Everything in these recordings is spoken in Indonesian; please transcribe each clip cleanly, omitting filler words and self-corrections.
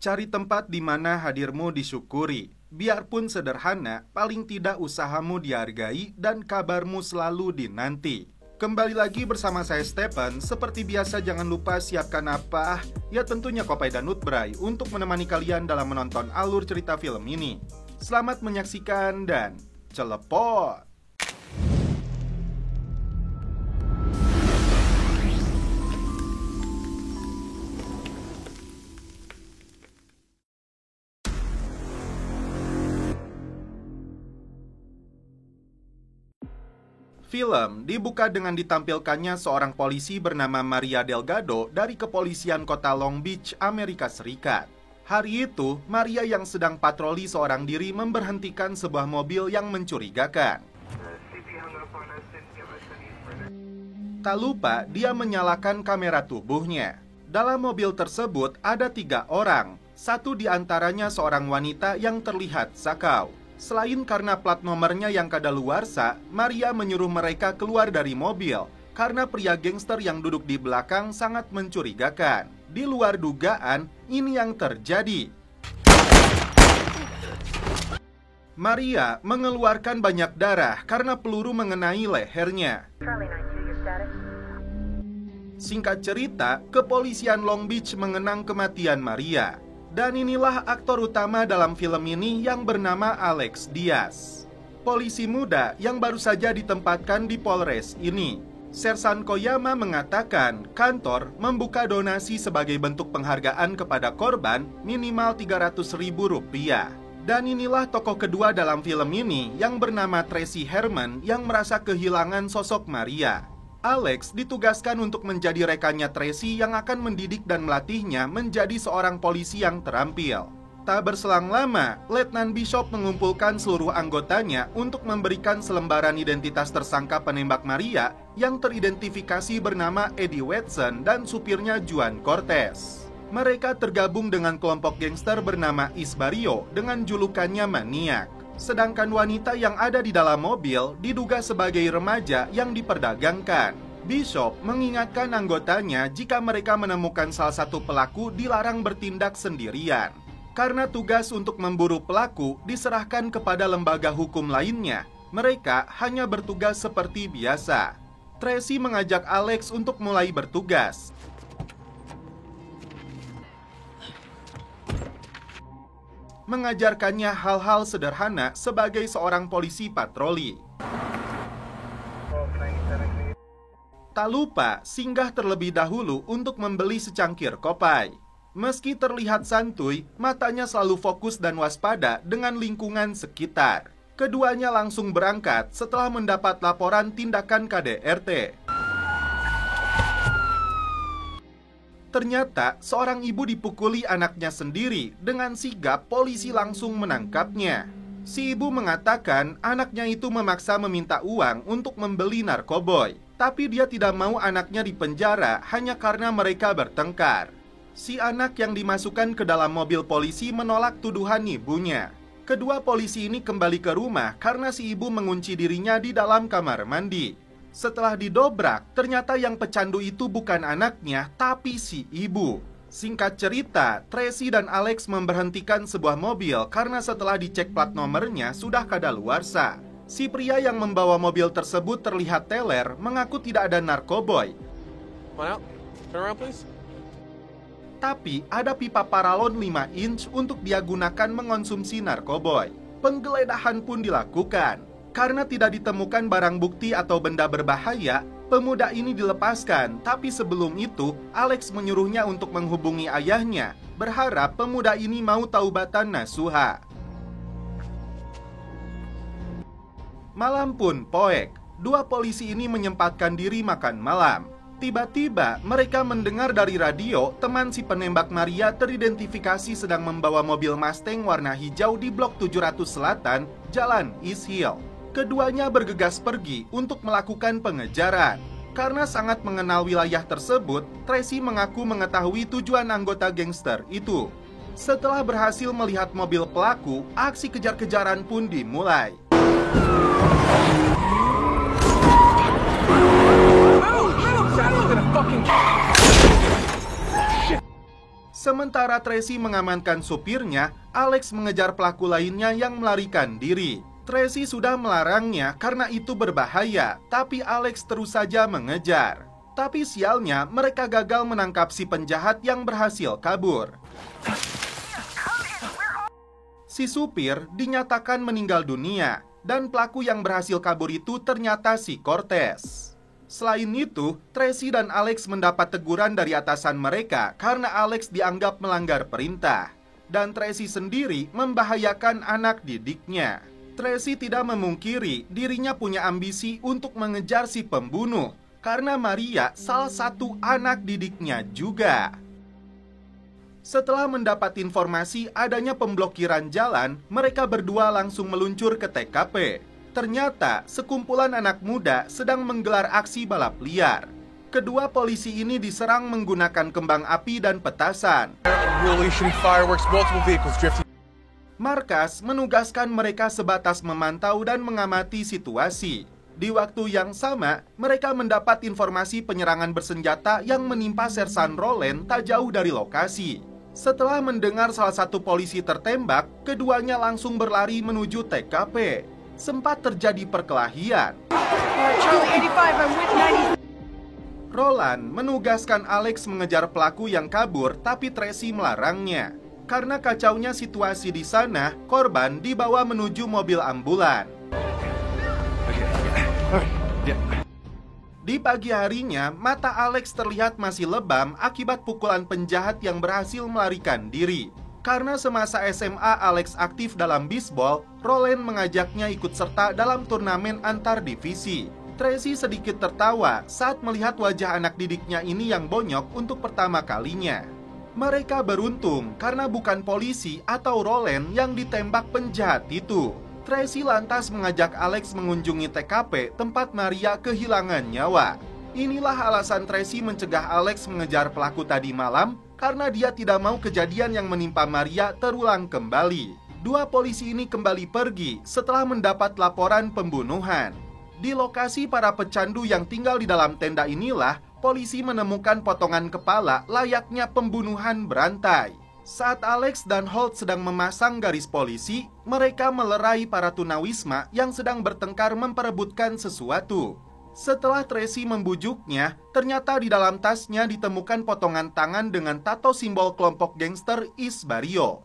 Cari tempat di mana hadirmu disyukuri. Biarpun sederhana, paling tidak usahamu dihargai dan kabarmu selalu dinanti. Kembali lagi bersama saya Stephen. Seperti biasa jangan lupa siapkan apa? Ya tentunya Kopai dan Nutbray untuk menemani kalian dalam menonton alur cerita film ini. Selamat menyaksikan dan celepot! Film dibuka dengan ditampilkannya seorang polisi bernama Maria Delgado dari kepolisian kota Long Beach, Amerika Serikat. Hari itu, Maria yang sedang patroli seorang diri memberhentikan sebuah mobil yang mencurigakan. Tak lupa, dia menyalakan kamera tubuhnya. Dalam mobil tersebut ada 3 orang. Satu di antaranya seorang wanita yang terlihat sakau. Selain karena plat nomornya yang kadaluarsa, Maria menyuruh mereka keluar dari mobil karena pria gangster yang duduk di belakang sangat mencurigakan. Di luar dugaan, ini yang terjadi. Maria mengeluarkan banyak darah karena peluru mengenai lehernya. Singkat cerita, kepolisian Long Beach mengenang kematian Maria. Dan inilah aktor utama dalam film ini yang bernama Alex Diaz. Polisi muda yang baru saja ditempatkan di Polres ini. Sersan Koyama mengatakan kantor membuka donasi sebagai bentuk penghargaan kepada korban minimal Rp300.000. Dan inilah tokoh kedua dalam film ini yang bernama Tracy Herman yang merasa kehilangan sosok Maria. Alex ditugaskan untuk menjadi rekannya Tracy yang akan mendidik dan melatihnya menjadi seorang polisi yang terampil. Tak berselang lama, Letnan Bishop mengumpulkan seluruh anggotanya untuk memberikan selembaran identitas tersangka penembak Maria yang teridentifikasi bernama Eddie Watson dan supirnya Juan Cortez. Mereka tergabung dengan kelompok gangster bernama Isbarrio dengan julukannya Maniak. Sedangkan wanita yang ada di dalam mobil diduga sebagai remaja yang diperdagangkan. Bishop mengingatkan anggotanya jika mereka menemukan salah satu pelaku dilarang bertindak sendirian. Karena tugas untuk memburu pelaku diserahkan kepada lembaga hukum lainnya, mereka hanya bertugas seperti biasa. Tracy mengajak Alex untuk mulai bertugas. Mengajarkannya hal-hal sederhana sebagai seorang polisi patroli. Tak lupa singgah terlebih dahulu untuk membeli secangkir kopai. Meski terlihat santuy, matanya selalu fokus dan waspada dengan lingkungan sekitar. Keduanya langsung berangkat setelah mendapat laporan tindakan KDRT. Ternyata seorang ibu dipukuli anaknya sendiri. Dengan sigap polisi langsung menangkapnya. Si ibu mengatakan anaknya itu memaksa meminta uang untuk membeli narkoboy. Tapi dia tidak mau anaknya dipenjara hanya karena mereka bertengkar. Si anak yang dimasukkan ke dalam mobil polisi menolak tuduhan ibunya. Kedua polisi ini kembali ke rumah karena si ibu mengunci dirinya di dalam kamar mandi. Setelah didobrak, ternyata yang pecandu itu bukan anaknya, tapi si ibu. Singkat cerita, Tracy dan Alex memberhentikan sebuah mobil karena setelah dicek plat nomornya sudah kadaluarsa. Si pria yang membawa mobil tersebut terlihat teler, mengaku tidak ada narkoboy. Tapi ada pipa paralon 5 inch untuk dia gunakan mengonsumsi narkoboy. Penggeledahan pun dilakukan. Karena tidak ditemukan barang bukti atau benda berbahaya, pemuda ini dilepaskan. Tapi sebelum itu, Alex menyuruhnya untuk menghubungi ayahnya, berharap pemuda ini mau taubatan nasuha. Malam pun poek, dua polisi ini menyempatkan diri makan malam. Tiba-tiba mereka mendengar dari radio teman si penembak Maria teridentifikasi sedang membawa mobil Mustang warna hijau di blok 700 Selatan, Jalan East Hill. Keduanya bergegas pergi untuk melakukan pengejaran. Karena sangat mengenal wilayah tersebut, Tracy mengaku mengetahui tujuan anggota gangster itu. Setelah berhasil melihat mobil pelaku, aksi kejar-kejaran pun dimulai. Sementara Tracy mengamankan supirnya, Alex mengejar pelaku lainnya yang melarikan diri. Tracy sudah melarangnya karena itu berbahaya, tapi Alex terus saja mengejar. Tapi sialnya, mereka gagal menangkap si penjahat yang berhasil kabur. Si supir dinyatakan meninggal dunia, dan pelaku yang berhasil kabur itu ternyata si Cortez. Selain itu, Tracy dan Alex mendapat teguran dari atasan mereka karena Alex dianggap melanggar perintah. Dan Tracy sendiri membahayakan anak didiknya. Tracy tidak memungkiri dirinya punya ambisi untuk mengejar si pembunuh, karena Maria salah satu anak didiknya juga. Setelah mendapat informasi adanya pemblokiran jalan, mereka berdua langsung meluncur ke TKP. Ternyata sekumpulan anak muda sedang menggelar aksi balap liar. Kedua polisi ini diserang menggunakan kembang api dan petasan. Markas menugaskan mereka sebatas memantau dan mengamati situasi. Di waktu yang sama, mereka mendapat informasi penyerangan bersenjata yang menimpa Sersan Roland tak jauh dari lokasi. Setelah mendengar salah satu polisi tertembak, keduanya langsung berlari menuju TKP. Sempat terjadi perkelahian. Roland menugaskan Alex mengejar pelaku yang kabur, tapi Tracy melarangnya. Karena kacaunya situasi di sana, korban dibawa menuju mobil ambulan. Di pagi harinya, mata Alex terlihat masih lebam akibat pukulan penjahat yang berhasil melarikan diri. Karena semasa SMA Alex aktif dalam bisbol, Roland mengajaknya ikut serta dalam turnamen antar divisi. Tracy sedikit tertawa saat melihat wajah anak didiknya ini yang bonyok untuk pertama kalinya. Mereka beruntung karena bukan polisi atau Roland yang ditembak penjahat itu. Tracy lantas mengajak Alex mengunjungi TKP tempat Maria kehilangan nyawa. Inilah alasan Tracy mencegah Alex mengejar pelaku tadi malam, karena dia tidak mau kejadian yang menimpa Maria terulang kembali. Dua polisi ini kembali pergi setelah mendapat laporan pembunuhan. Di lokasi para pecandu yang tinggal di dalam tenda inilah, polisi menemukan potongan kepala layaknya pembunuhan berantai. Saat Alex dan Holt sedang memasang garis polisi, mereka melerai para tunawisma yang sedang bertengkar memperebutkan sesuatu. Setelah Tracy membujuknya, ternyata di dalam tasnya ditemukan potongan tangan dengan tato simbol kelompok gangster East Barrio.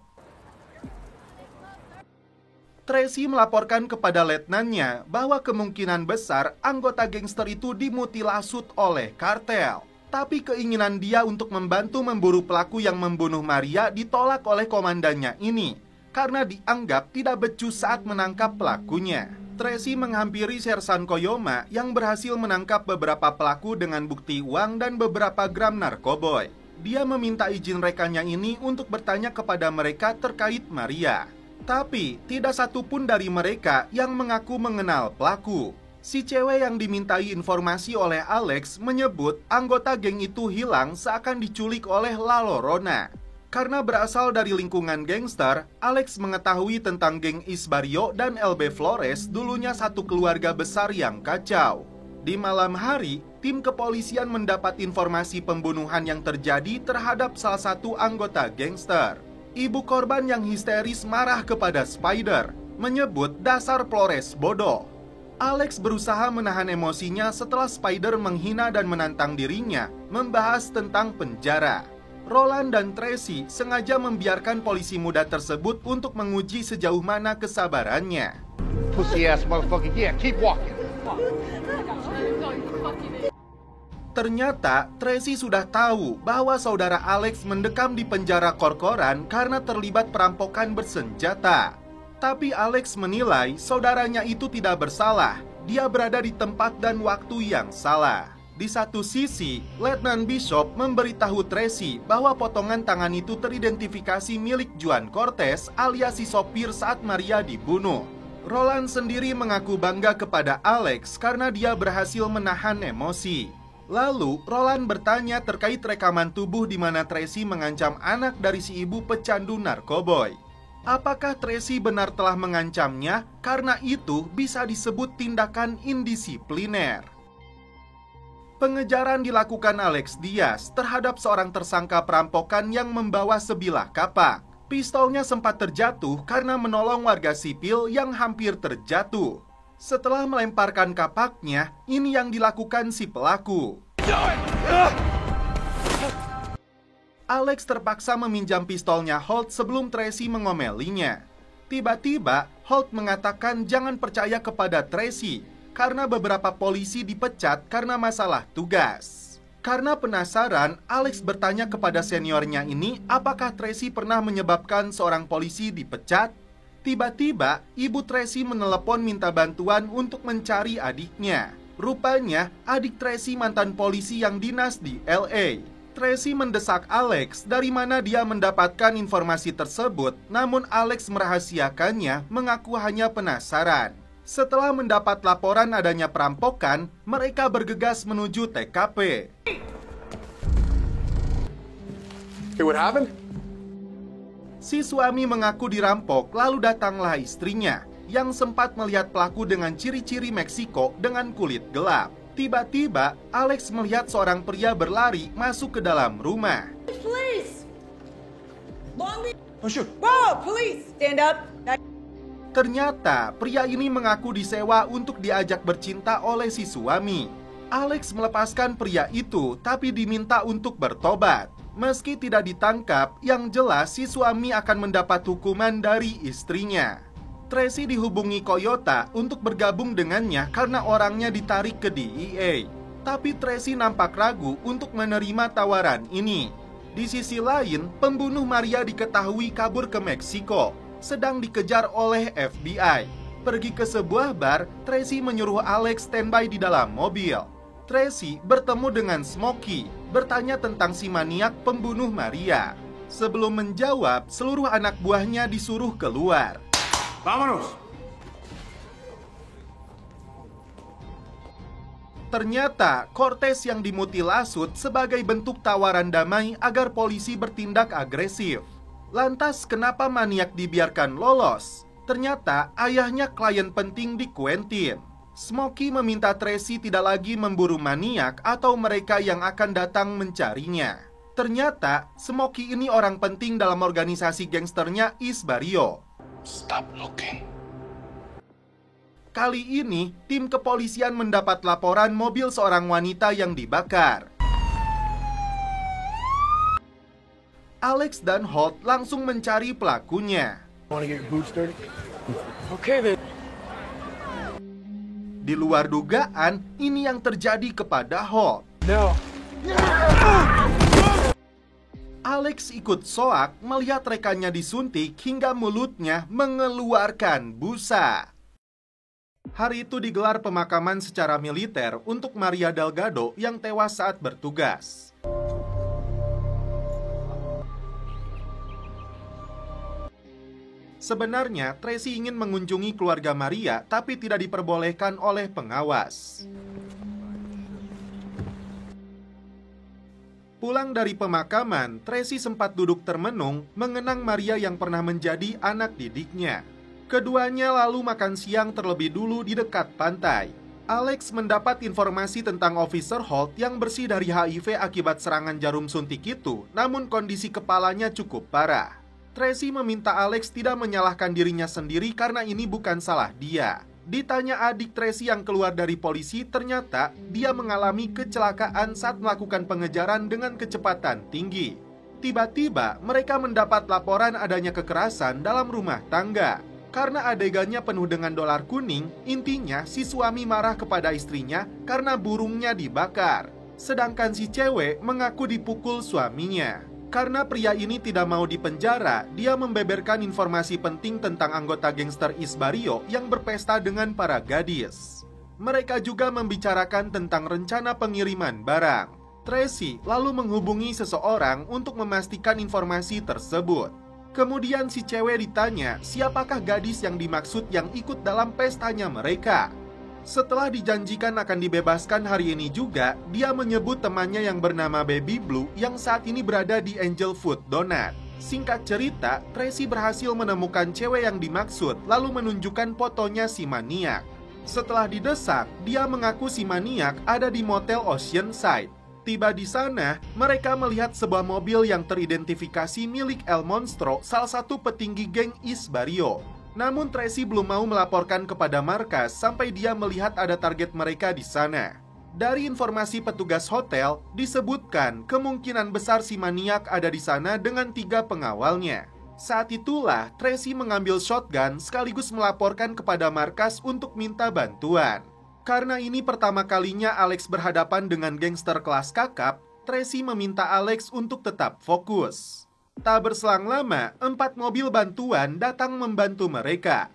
Tracy melaporkan kepada letnannya bahwa kemungkinan besar anggota gangster itu dimutilasi oleh kartel. Tapi keinginan dia untuk membantu memburu pelaku yang membunuh Maria ditolak oleh komandannya ini, karena dianggap tidak becus saat menangkap pelakunya. Tracy menghampiri Sersan Koyoma yang berhasil menangkap beberapa pelaku dengan bukti uang dan beberapa gram narkoboy. Dia meminta izin rekannya ini untuk bertanya kepada mereka terkait Maria. Tapi tidak satupun dari mereka yang mengaku mengenal pelaku. Si cewek yang dimintai informasi oleh Alex menyebut anggota geng itu hilang seakan diculik oleh La Llorona. Karena berasal dari lingkungan gangster, Alex mengetahui tentang geng East Barrio dan LB Flores dulunya satu keluarga besar yang kacau. Di malam hari, tim kepolisian mendapat informasi pembunuhan yang terjadi terhadap salah satu anggota gangster. Ibu korban yang histeris marah kepada Spider, menyebut dasar Flores bodoh. Alex berusaha menahan emosinya setelah Spider menghina dan menantang dirinya, membahas tentang penjara. Roland dan Tracy sengaja membiarkan polisi muda tersebut untuk menguji sejauh mana kesabarannya. Ternyata Tracy sudah tahu bahwa saudara Alex mendekam di penjara Korkoran karena terlibat perampokan bersenjata. Tapi Alex menilai saudaranya itu tidak bersalah. Dia berada di tempat dan waktu yang salah. Di satu sisi, Letnan Bishop memberitahu Tracy bahwa potongan tangan itu teridentifikasi milik Juan Cortez alias si sopir saat Maria dibunuh. Roland sendiri mengaku bangga kepada Alex karena dia berhasil menahan emosi. Lalu, Roland bertanya terkait rekaman tubuh di mana Tracy mengancam anak dari si ibu pecandu narkoboy. Apakah Tracy benar telah mengancamnya? Karena itu bisa disebut tindakan indisipliner. Pengejaran dilakukan Alex Diaz terhadap seorang tersangka perampokan yang membawa sebilah kapak. Pistolnya sempat terjatuh karena menolong warga sipil yang hampir terjatuh. Setelah melemparkan kapaknya, ini yang dilakukan si pelaku. Alex terpaksa meminjam pistolnya Holt sebelum Tracy mengomelinya. Tiba-tiba, Holt mengatakan jangan percaya kepada Tracy karena beberapa polisi dipecat karena masalah tugas. Karena penasaran, Alex bertanya kepada seniornya ini apakah Tracy pernah menyebabkan seorang polisi dipecat. Tiba-tiba, ibu Tracy menelepon minta bantuan untuk mencari adiknya. Rupanya, adik Tracy mantan polisi yang dinas di LA. Tracy mendesak Alex dari mana dia mendapatkan informasi tersebut, namun Alex merahasiakannya mengaku hanya penasaran. Setelah mendapat laporan adanya perampokan, mereka bergegas menuju TKP. Hey, what happened? Si suami mengaku dirampok, lalu datanglah istrinya yang sempat melihat pelaku dengan ciri-ciri Meksiko dengan kulit gelap. Tiba-tiba, Alex melihat seorang pria berlari masuk ke dalam rumah. Police! Long Beach! Oh, shoot. Whoa, police! Stand up! Ternyata, pria ini mengaku disewa untuk diajak bercinta oleh si suami. Alex melepaskan pria itu, tapi diminta untuk bertobat. Meski tidak ditangkap, yang jelas si suami akan mendapat hukuman dari istrinya. Tracy dihubungi Coyota untuk bergabung dengannya karena orangnya ditarik ke DEA. Tapi Tracy nampak ragu untuk menerima tawaran ini. Di sisi lain, pembunuh Maria diketahui kabur ke Meksiko, sedang dikejar oleh FBI. Pergi ke sebuah bar, Tracy menyuruh Alex standby di dalam mobil. Tracy bertemu dengan Smokey, bertanya tentang si maniak pembunuh Maria. Sebelum menjawab, seluruh anak buahnya disuruh keluar. Vámonos! Ternyata, Cortez yang dimutilasi sebagai bentuk tawaran damai agar polisi bertindak agresif. Lantas kenapa maniak dibiarkan lolos? Ternyata ayahnya klien penting di Quentin. Smokey meminta Tracy tidak lagi memburu maniak atau mereka yang akan datang mencarinya. Ternyata Smokey ini orang penting dalam organisasi gangsternya East Barrio. Stop looking. Kali ini, tim kepolisian mendapat laporan mobil seorang wanita yang dibakar. Alex dan Holt langsung mencari pelakunya. Want to get your boots dirty? Okay, then. Di luar dugaan, ini yang terjadi kepada Holt. No. Alex ikut soak melihat rekannya disuntik hingga mulutnya mengeluarkan busa. Hari itu digelar pemakaman secara militer untuk Maria Delgado yang tewas saat bertugas. Sebenarnya, Tracy ingin mengunjungi keluarga Maria, tapi tidak diperbolehkan oleh pengawas. Pulang dari pemakaman, Tracy sempat duduk termenung mengenang Maria yang pernah menjadi anak didiknya. Keduanya lalu makan siang terlebih dulu di dekat pantai. Alex mendapat informasi tentang Officer Holt yang bersih dari HIV akibat serangan jarum suntik itu, namun kondisi kepalanya cukup parah. Tracy meminta Alex tidak menyalahkan dirinya sendiri karena ini bukan salah dia. Ditanya adik Tracy yang keluar dari polisi, ternyata dia mengalami kecelakaan saat melakukan pengejaran dengan kecepatan tinggi. Tiba-tiba mereka mendapat laporan adanya kekerasan dalam rumah tangga. Karena adegannya penuh dengan dolar kuning, intinya si suami marah kepada istrinya karena burungnya dibakar. Sedangkan si cewek mengaku dipukul suaminya. Karena pria ini tidak mau dipenjara, dia membeberkan informasi penting tentang anggota gangster East Barrio yang berpesta dengan para gadis. Mereka juga membicarakan tentang rencana pengiriman barang. Tracy lalu menghubungi seseorang untuk memastikan informasi tersebut. Kemudian si cewek ditanya siapakah gadis yang dimaksud yang ikut dalam pestanya mereka. Setelah dijanjikan akan dibebaskan hari ini juga, dia menyebut temannya yang bernama Baby Blue yang saat ini berada di Angel Food Donut. Singkat cerita, Tracy berhasil menemukan cewek yang dimaksud, lalu menunjukkan fotonya si maniak. Setelah didesak, dia mengaku si maniak ada di motel Oceanside. Tiba di sana, mereka melihat sebuah mobil yang teridentifikasi milik El Monstro, salah satu petinggi geng East Barrio. Namun Tracy belum mau melaporkan kepada markas sampai dia melihat ada target mereka di sana. Dari informasi petugas hotel, disebutkan kemungkinan besar si maniak ada di sana dengan 3 pengawalnya. Saat itulah Tracy mengambil shotgun sekaligus melaporkan kepada markas untuk minta bantuan. Karena ini pertama kalinya Alex berhadapan dengan gangster kelas kakap, Tracy meminta Alex untuk tetap fokus. Tak berselang lama, 4 mobil bantuan datang membantu mereka.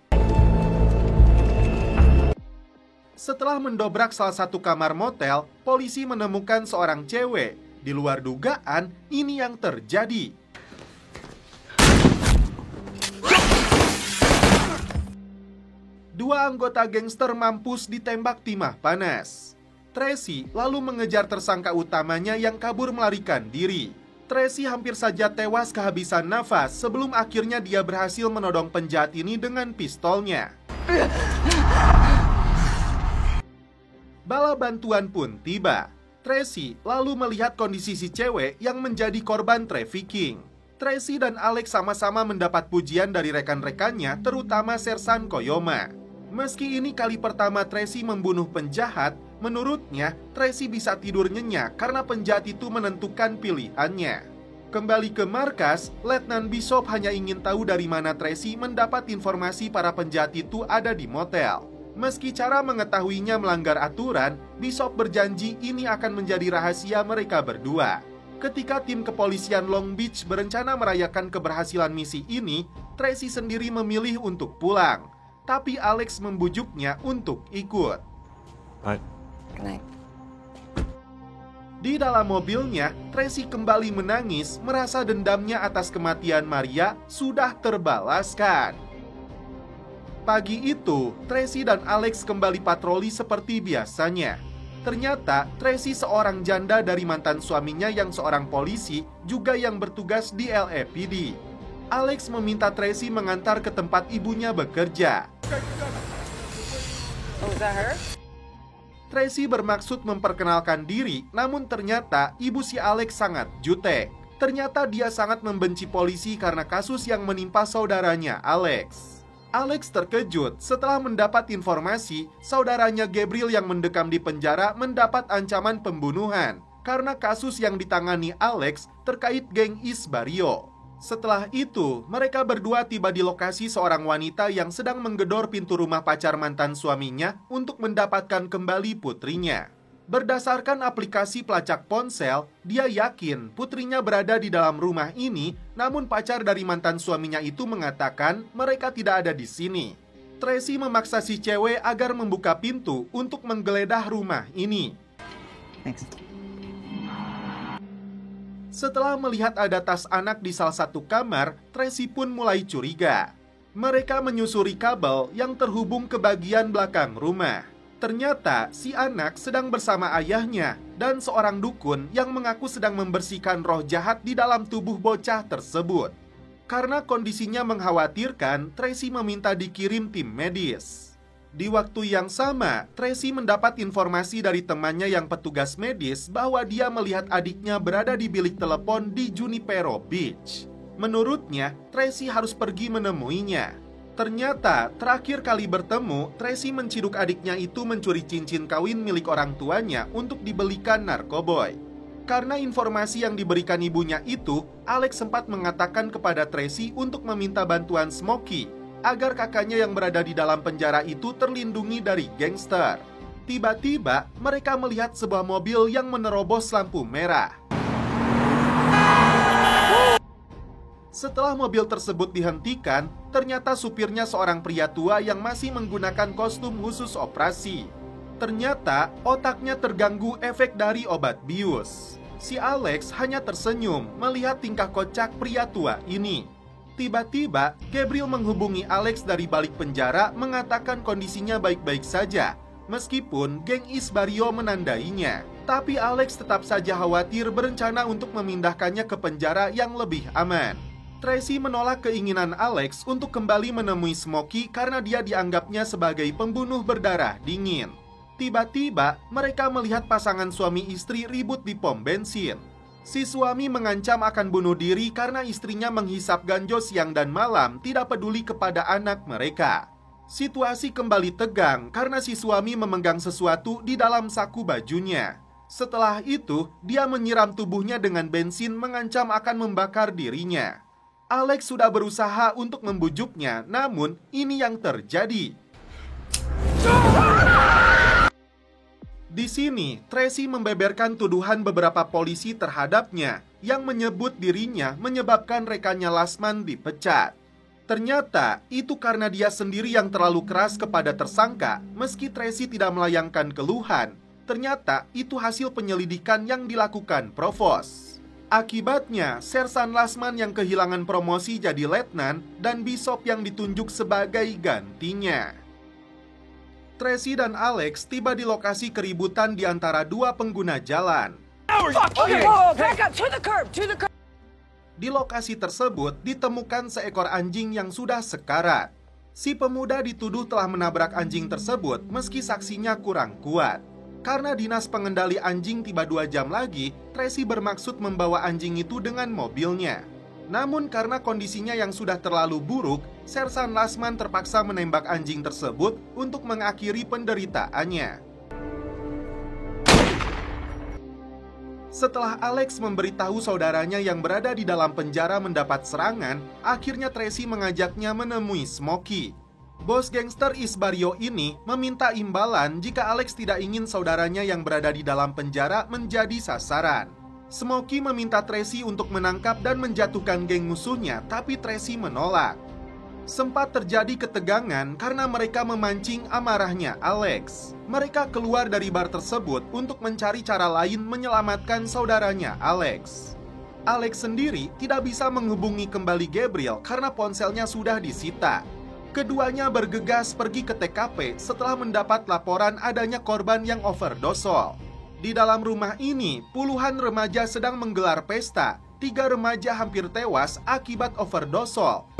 Setelah mendobrak salah satu kamar motel, polisi menemukan seorang cewek. Di luar dugaan, ini yang terjadi. Dua anggota gangster mampus ditembak timah panas. Tracy lalu mengejar tersangka utamanya yang kabur melarikan diri. Tracy hampir saja tewas kehabisan nafas sebelum akhirnya dia berhasil menodong penjahat ini dengan pistolnya. Bala bantuan pun tiba. Tracy lalu melihat kondisi si cewek yang menjadi korban trafficking. Tracy dan Alex sama-sama mendapat pujian dari rekan-rekannya, terutama Sersan Koyoma. Meski ini kali pertama Tracy membunuh penjahat, menurutnya Tracy bisa tidur nyenyak karena penjahat itu menentukan pilihannya. Kembali ke markas, Letnan Bishop hanya ingin tahu dari mana Tracy mendapat informasi para penjahat itu ada di motel. Meski cara mengetahuinya melanggar aturan, Bishop berjanji ini akan menjadi rahasia mereka berdua. Ketika tim kepolisian Long Beach berencana merayakan keberhasilan misi ini, Tracy sendiri memilih untuk pulang. Tapi Alex membujuknya untuk ikut. Good night. Di dalam mobilnya, Tracy kembali menangis, merasa dendamnya atas kematian Maria sudah terbalaskan. Pagi itu, Tracy dan Alex kembali patroli seperti biasanya. Ternyata, Tracy seorang janda dari mantan suaminya yang seorang polisi, juga yang bertugas di LAPD. Alex meminta Tracy mengantar ke tempat ibunya bekerja. Oh, is that her? Tracy bermaksud memperkenalkan diri, namun ternyata ibu si Alex sangat jutek. Ternyata dia sangat membenci polisi karena kasus yang menimpa saudaranya, Alex. Alex terkejut setelah mendapat informasi saudaranya Gabriel yang mendekam di penjara mendapat ancaman pembunuhan karena kasus yang ditangani Alex terkait geng East Barrio. Setelah itu, mereka berdua tiba di lokasi seorang wanita yang sedang menggedor pintu rumah pacar mantan suaminya untuk mendapatkan kembali putrinya. Berdasarkan aplikasi pelacak ponsel, dia yakin putrinya berada di dalam rumah ini, namun pacar dari mantan suaminya itu mengatakan mereka tidak ada di sini. Tracy memaksa si cewek agar membuka pintu untuk menggeledah rumah ini. Thanks. Setelah melihat ada tas anak di salah satu kamar, Tracy pun mulai curiga. Mereka menyusuri kabel yang terhubung ke bagian belakang rumah. Ternyata si anak sedang bersama ayahnya dan seorang dukun yang mengaku sedang membersihkan roh jahat di dalam tubuh bocah tersebut. Karena kondisinya mengkhawatirkan, Tracy meminta dikirim tim medis. Di waktu yang sama, Tracy mendapat informasi dari temannya yang petugas medis bahwa dia melihat adiknya berada di bilik telepon di Junipero Beach. Menurutnya, Tracy harus pergi menemuinya. Ternyata, terakhir kali bertemu, Tracy menciduk adiknya itu mencuri cincin kawin milik orang tuanya untuk dibelikan narkoboy. Karena informasi yang diberikan ibunya itu, Alex sempat mengatakan kepada Tracy untuk meminta bantuan Smokey agar kakaknya yang berada di dalam penjara itu terlindungi dari gangster. Tiba-tiba, mereka melihat sebuah mobil yang menerobos lampu merah. Setelah mobil tersebut dihentikan, ternyata supirnya seorang pria tua yang masih menggunakan kostum khusus operasi. Ternyata otaknya terganggu efek dari obat bius. Si Alex hanya tersenyum melihat tingkah kocak pria tua ini. Tiba-tiba, Gabriel menghubungi Alex dari balik penjara mengatakan kondisinya baik-baik saja, meskipun geng East Barrio menandainya. Tapi Alex tetap saja khawatir berencana untuk memindahkannya ke penjara yang lebih aman. Tracy menolak keinginan Alex untuk kembali menemui Smokey karena dia dianggapnya sebagai pembunuh berdarah dingin. Tiba-tiba, mereka melihat pasangan suami istri ribut di pom bensin. Si suami mengancam akan bunuh diri karena istrinya menghisap ganjo siang dan malam, tidak peduli kepada anak mereka. Situasi kembali tegang karena si suami memegang sesuatu di dalam saku bajunya. Setelah itu, dia menyiram tubuhnya dengan bensin, mengancam akan membakar dirinya. Alex sudah berusaha untuk membujuknya, namun ini yang terjadi. Di sini, Tracy membeberkan tuduhan beberapa polisi terhadapnya yang menyebut dirinya menyebabkan rekannya Lastman dipecat. Ternyata itu karena dia sendiri yang terlalu keras kepada tersangka. Meski Tracy tidak melayangkan keluhan, ternyata itu hasil penyelidikan yang dilakukan Provos. Akibatnya, Sersan Lastman yang kehilangan promosi jadi letnan dan Bishop yang ditunjuk sebagai gantinya. Tracy dan Alex tiba di lokasi keributan di antara dua pengguna jalan. Di lokasi tersebut ditemukan seekor anjing yang sudah sekarat. Si pemuda dituduh telah menabrak anjing tersebut meski saksinya kurang kuat. Karena dinas pengendali anjing tiba 2 jam lagi, Tracy bermaksud membawa anjing itu dengan mobilnya. Namun karena kondisinya yang sudah terlalu buruk, Sersan Lastman terpaksa menembak anjing tersebut untuk mengakhiri penderitaannya. Setelah Alex memberitahu saudaranya yang berada di dalam penjara mendapat serangan, akhirnya Tracy mengajaknya menemui Smokey. Bos gangster Isbario ini meminta imbalan jika Alex tidak ingin saudaranya yang berada di dalam penjara menjadi sasaran. Smokey meminta Tracy untuk menangkap dan menjatuhkan geng musuhnya, tapi Tracy menolak. Sempat terjadi ketegangan karena mereka memancing amarahnya Alex. Mereka keluar dari bar tersebut untuk mencari cara lain menyelamatkan saudaranya Alex. Alex sendiri tidak bisa menghubungi kembali Gabriel karena ponselnya sudah disita. Keduanya bergegas pergi ke TKP setelah mendapat laporan adanya korban yang overdosol. Di dalam rumah ini, puluhan remaja sedang menggelar pesta. 3 remaja hampir tewas akibat overdosol.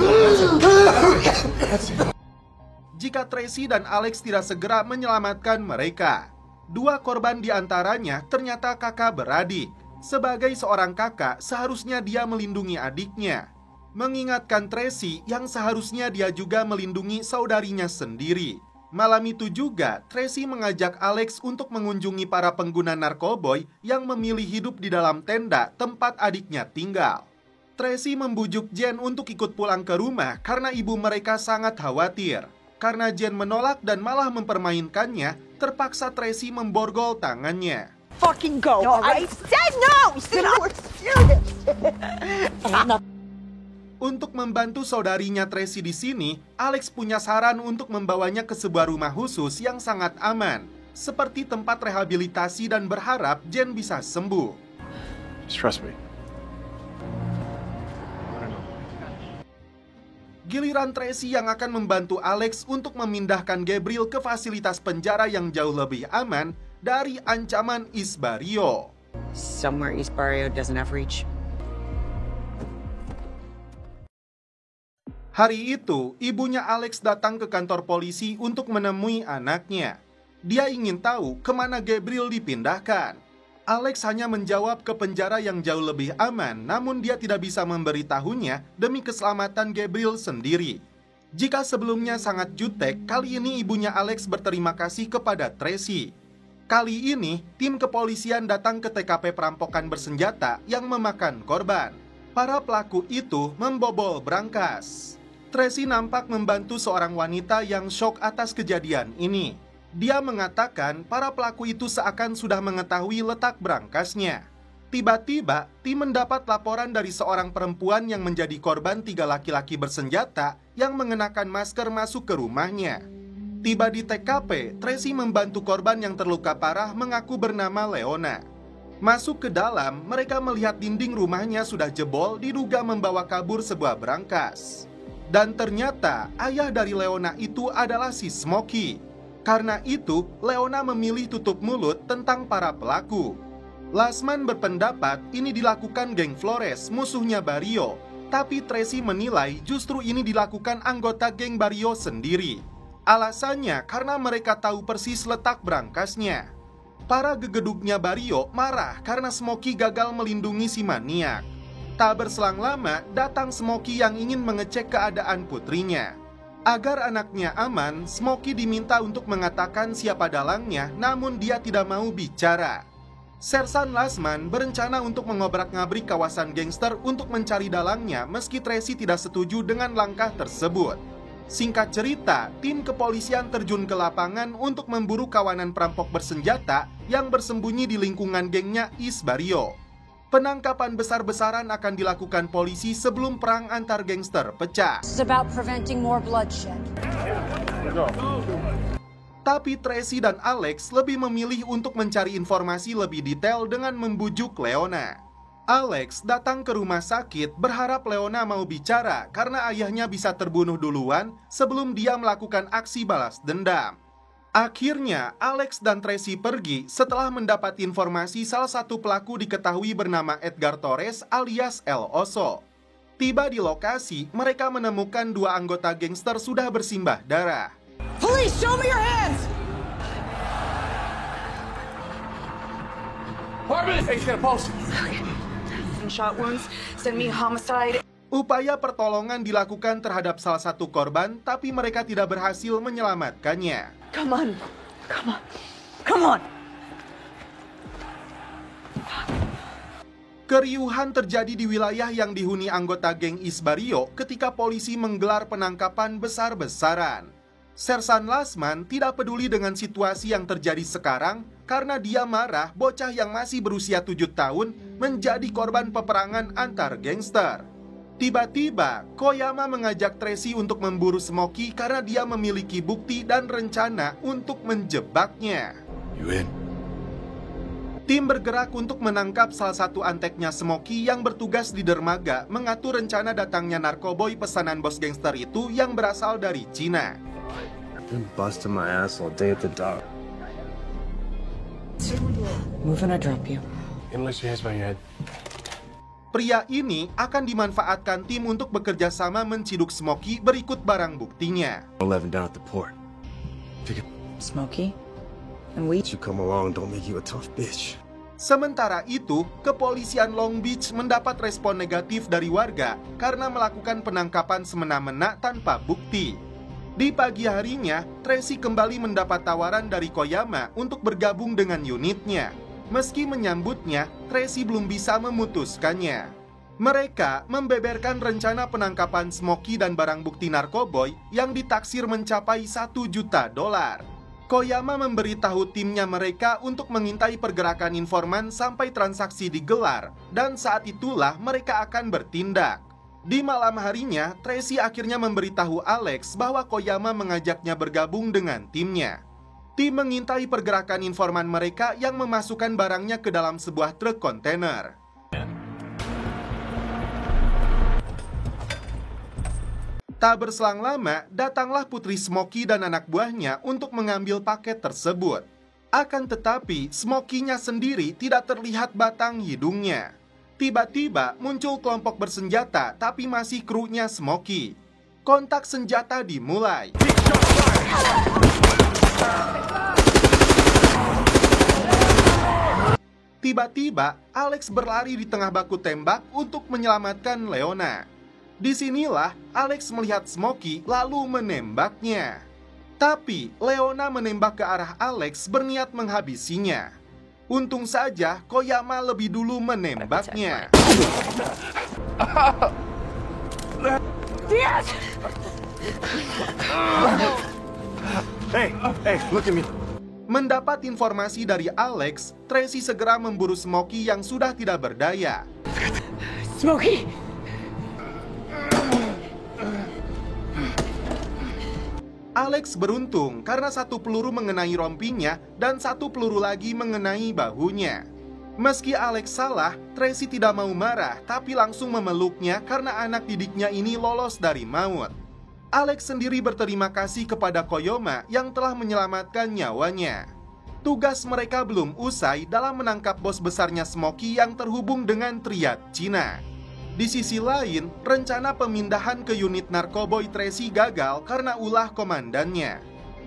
Jika Tracy dan Alex tidak segera menyelamatkan mereka. 2 korban diantaranya ternyata kakak beradik. Sebagai seorang kakak, seharusnya dia melindungi adiknya. Mengingatkan Tracy yang seharusnya dia juga melindungi saudarinya sendiri. Malam itu juga, Tracy mengajak Alex untuk mengunjungi para pengguna narkoboy yang memilih hidup di dalam tenda tempat adiknya tinggal. Tracy membujuk Jen untuk ikut pulang ke rumah karena ibu mereka sangat khawatir. Karena Jen menolak dan malah mempermainkannya, terpaksa Tracy memborgol tangannya. Fucking go! No, I said no! Untuk membantu saudarinya Tracy di sini, Alex punya saran untuk membawanya ke sebuah rumah khusus yang sangat aman, seperti tempat rehabilitasi dan berharap Jen bisa sembuh. Just trust me. Giliran Tracy yang akan membantu Alex untuk memindahkan Gabriel ke fasilitas penjara yang jauh lebih aman dari ancaman Isbario. Somewhere Isbario doesn't have reach. Hari itu, ibunya Alex datang ke kantor polisi untuk menemui anaknya. Dia ingin tahu kemana Gabriel dipindahkan. Alex hanya menjawab ke penjara yang jauh lebih aman, namun dia tidak bisa memberitahunya demi keselamatan Gabriel sendiri. Jika sebelumnya sangat jutek, kali ini ibunya Alex berterima kasih kepada Tracy. Kali ini, tim kepolisian datang ke TKP perampokan bersenjata yang memakan korban. Para pelaku itu membobol brankas. Tracy nampak membantu seorang wanita yang syok atas kejadian ini. Dia mengatakan para pelaku itu seakan sudah mengetahui letak brankasnya. Tiba-tiba, tim mendapat laporan dari seorang perempuan yang menjadi korban 3 laki-laki bersenjata yang mengenakan masker masuk ke rumahnya. Tiba di TKP, Tracy membantu korban yang terluka parah mengaku bernama Leona. Masuk ke dalam, mereka melihat dinding rumahnya sudah jebol, diduga membawa kabur sebuah brankas. Dan ternyata ayah dari Leona itu adalah si Smokey. Karena itu, Leona memilih tutup mulut tentang para pelaku. Lastman berpendapat ini dilakukan geng Flores, musuhnya Barrio. Tapi Tracy menilai justru ini dilakukan anggota geng Barrio sendiri. Alasannya karena mereka tahu persis letak berangkasnya. Para gegedugnya Barrio marah karena Smokey gagal melindungi si maniak. Tak berselang lama, datang Smokey yang ingin mengecek keadaan putrinya. Agar anaknya aman, Smokey diminta untuk mengatakan siapa dalangnya, namun dia tidak mau bicara. Sersan Lasman berencana untuk mengobrak-ngabrik kawasan gangster untuk mencari dalangnya meski Tracy tidak setuju dengan langkah tersebut. Singkat cerita, tim kepolisian terjun ke lapangan untuk memburu kawanan perampok bersenjata yang bersembunyi di lingkungan gengnya East Barrio. Penangkapan besar-besaran akan dilakukan polisi sebelum perang antar gangster pecah. It's about preventing more bloodshed. Tapi Tracy dan Alex lebih memilih untuk mencari informasi lebih detail dengan membujuk Leona. Alex datang ke rumah sakit berharap Leona mau bicara karena ayahnya bisa terbunuh duluan sebelum dia melakukan aksi balas dendam. Akhirnya, Alex dan Tracy pergi setelah mendapat informasi salah satu pelaku diketahui bernama Edgar Torres alias El Oso. Tiba di lokasi, mereka menemukan dua anggota gangster sudah bersimbah darah. Police, show me your hands! Harmon, hey, got a pulse. Some shot wounds. Send me homicide. Upaya pertolongan dilakukan terhadap salah satu korban, tapi mereka tidak berhasil menyelamatkannya. Come on. Come on. Come on. Keriuhan terjadi di wilayah yang dihuni anggota geng East Barrio ketika polisi menggelar penangkapan besar-besaran. Sersan Lasman tidak peduli dengan situasi yang terjadi sekarang karena dia marah bocah yang masih berusia 7 tahun menjadi korban peperangan antar gangster. Tiba-tiba, Koyama mengajak Tracy untuk memburu Smokey karena dia memiliki bukti dan rencana untuk menjebaknya. You in? Tim bergerak untuk menangkap salah satu anteknya Smokey yang bertugas di dermaga mengatur rencana datangnya narkoboy pesanan bos gangster itu yang berasal dari Cina. Been busting my ass all day at the dock. Move and I drop you. Unless your hands by your head. Pria ini akan dimanfaatkan tim untuk bekerja sama menciduk Smokey berikut barang buktinya. 11 down at the port. Figure Smokey? And we? you come along, don't make you a tough bitch. Sementara itu, kepolisian Long Beach mendapat respon negatif dari warga karena melakukan penangkapan semena-mena tanpa bukti. Di pagi harinya, Tracy kembali mendapat tawaran dari Koyama untuk bergabung dengan unitnya. Meski menyambutnya, Tracy belum bisa memutuskannya. Mereka membeberkan rencana penangkapan Smokey dan barang bukti narkoboy yang ditaksir mencapai $1 juta. Koyama memberitahu timnya mereka untuk mengintai pergerakan informan sampai transaksi digelar, dan saat itulah mereka akan bertindak. Di malam harinya, Tracy akhirnya memberitahu Alex bahwa Koyama mengajaknya bergabung dengan timnya. Tim mengintai pergerakan informan mereka yang memasukkan barangnya ke dalam sebuah truk kontainer. Tak berselang lama, datanglah putri Smokey dan anak buahnya untuk mengambil paket tersebut. Akan tetapi, Smokey-nya sendiri tidak terlihat batang hidungnya. Tiba-tiba muncul kelompok bersenjata, tapi masih krunya Smokey. Kontak senjata dimulai. Tiba-tiba, Alex berlari di tengah baku tembak untuk menyelamatkan Leona. Disinilah Alex melihat Smokey lalu menembaknya. Tapi Leona menembak ke arah Alex berniat menghabisinya. Untung saja Koyama lebih dulu menembaknya. Hey, look at me. Mendapat informasi dari Alex, Tracy segera memburu Smokey yang sudah tidak berdaya. Smokey! Alex beruntung karena satu peluru mengenai rompinya dan satu peluru lagi mengenai bahunya. Meski Alex salah, Tracy tidak mau marah tapi langsung memeluknya karena anak didiknya ini lolos dari maut. Alex sendiri berterima kasih kepada Koyama yang telah menyelamatkan nyawanya. Tugas mereka belum usai dalam menangkap bos besarnya Smokey yang terhubung dengan triad Cina. Di sisi lain, rencana pemindahan ke unit narkoboy Tracy gagal karena ulah komandannya.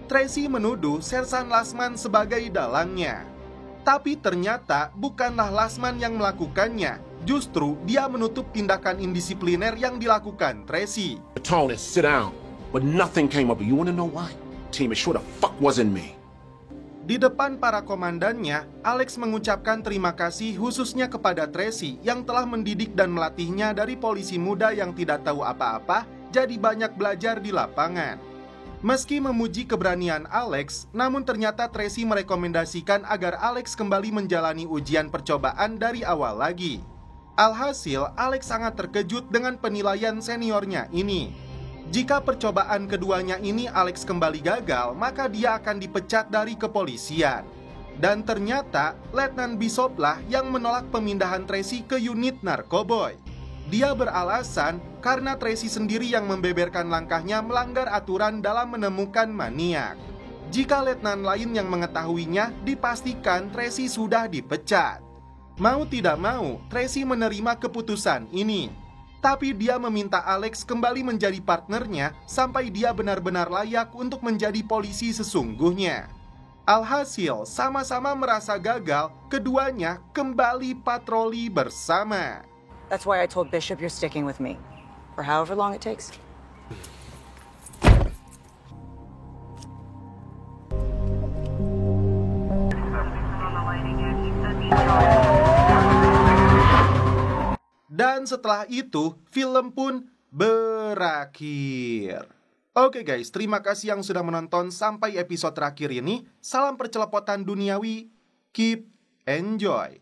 Tracy menuduh Sersan Lasman sebagai dalangnya. Tapi ternyata bukanlah Lasman yang melakukannya. Justru dia menutup tindakan indisipliner yang dilakukan Tracy. I told her, sit down, but nothing came of it. You wanna know why? Team, it sure the fuck wasn't me. Di depan para komandannya, Alex mengucapkan terima kasih khususnya kepada Tracy yang telah mendidik dan melatihnya dari polisi muda yang tidak tahu apa-apa, jadi banyak belajar di lapangan. Meski memuji keberanian Alex, namun ternyata Tracy merekomendasikan agar Alex kembali menjalani ujian percobaan dari awal lagi. Alhasil, Alex sangat terkejut dengan penilaian seniornya ini. Jika percobaan keduanya ini Alex kembali gagal, maka dia akan dipecat dari kepolisian. Dan ternyata, Letnan Bishop lah yang menolak pemindahan Tracy ke unit narkoboy. Dia beralasan karena Tracy sendiri yang membeberkan langkahnya melanggar aturan dalam menemukan maniak. Jika letnan lain yang mengetahuinya, dipastikan Tracy sudah dipecat. Mau tidak mau, Tracy menerima keputusan ini. Tapi dia meminta Alex kembali menjadi partnernya sampai dia benar-benar layak untuk menjadi polisi sesungguhnya. Alhasil, sama-sama merasa gagal, keduanya kembali patroli bersama. That's why I told Bishop you're sticking with me. For however long it takes. Dan setelah itu, film pun berakhir. Oke guys, terima kasih yang sudah menonton sampai episode terakhir ini. Salam percelepotan duniawi, keep enjoy.